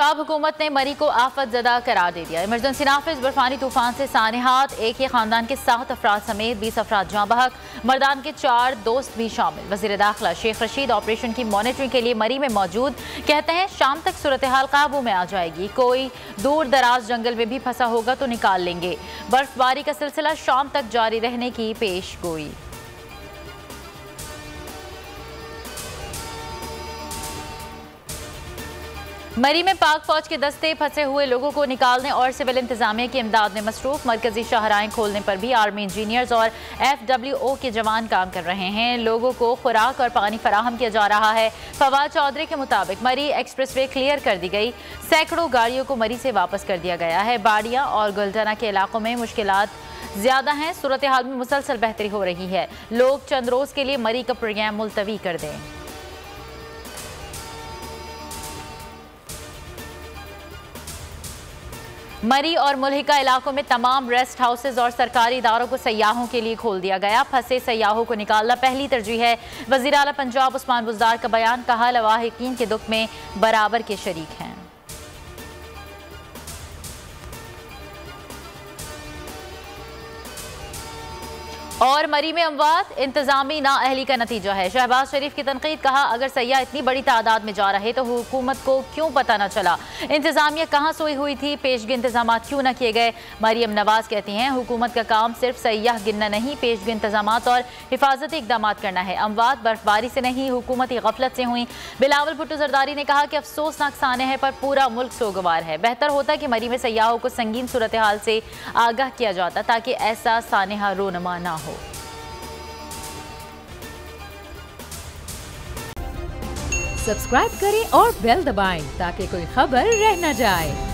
पंजाब हुकूमत ने मरी को आफत ज़दा करार दे दिया। इमरजेंसी नाफिज बर्फानी तूफान से सानेहात, एक ही खानदान के 7 अफराद समेत 20 अफराद जाँ बहक, मर्दान के 4 दोस्त भी शामिल। वज़ीर दाखिला शेख रशीद ऑपरेशन की मॉनिटरिंग के लिए मरी में मौजूद, कहते हैं शाम तक सूरत हाल काबू में आ जाएगी। कोई दूर दराज जंगल में भी फंसा होगा तो निकाल लेंगे। बर्फबारी का सिलसिला शाम तक जारी रहने की पेश गोई। मरी में पाक फौज के दस्ते फंसे हुए लोगों को निकालने और सिविल इंतजामिया की इमदाद में मसरूफ। मरकजी शाहराहें खोलने पर भी आर्मी इंजीनियर्स और FWO के जवान काम कर रहे हैं। लोगों को खुराक और पानी फराहम किया जा रहा है। फवाद चौधरी के मुताबिक मरी एक्सप्रेस वे क्लियर कर दी गई। सैकड़ों गाड़ियों को मरी से वापस कर दिया गया है। बाड़िया और गुलजना के इलाकों में मुश्किलात ज्यादा हैं। सूरत हाल में मुसलसल बेहतरी हो रही है। लोग चंद रोज के लिए मरी का प्रोग्राम मुलतवी कर दें। मरी और मुल्हिका इलाकों में तमाम रेस्ट हाउसेज और सरकारी इदारों को सयाहों के लिए खोल दिया गया। फंसे सयाहों को निकालना पहली तरजीह है। वज़ीर आला पंजाब उस्मान बुज़दार का बयान, कहा लवाहिकीन के दुख में बराबर के शरीक हैं। और मरी में अमवात इंतजामी नाअहली का नतीजा है। शहबाज शरीफ की तनकीद, कहा अगर सयाह इतनी बड़ी तादाद में जा रहे तो हुकूमत को क्यों पता न चला, इंतजामिया कहाँ सोई हुई थी, पेशगी इंतजाम क्यों न किए गए। मरियम नवाज कहती हैं हुकूमत का काम सिर्फ सयाह गिनना नहीं, पेशगी इंतजाम और हिफाजती इकदाम करना है। अमवात बर्फबारी से नहीं, हुकूमती गफलत से हुई। बिलावल भुट्टो जरदारी ने कहा कि अफसोसनाक साने हैं पर पूरा मुल्क सोगवार है। बेहतर होता कि मरी में सयाहों को संगीन सूरत हाल से आगाह किया जाता ताकि ऐसा सानेहा रोनमा ना हो। सब्सक्राइब करें और बेल दबाएं ताकि कोई खबर रह न जाए।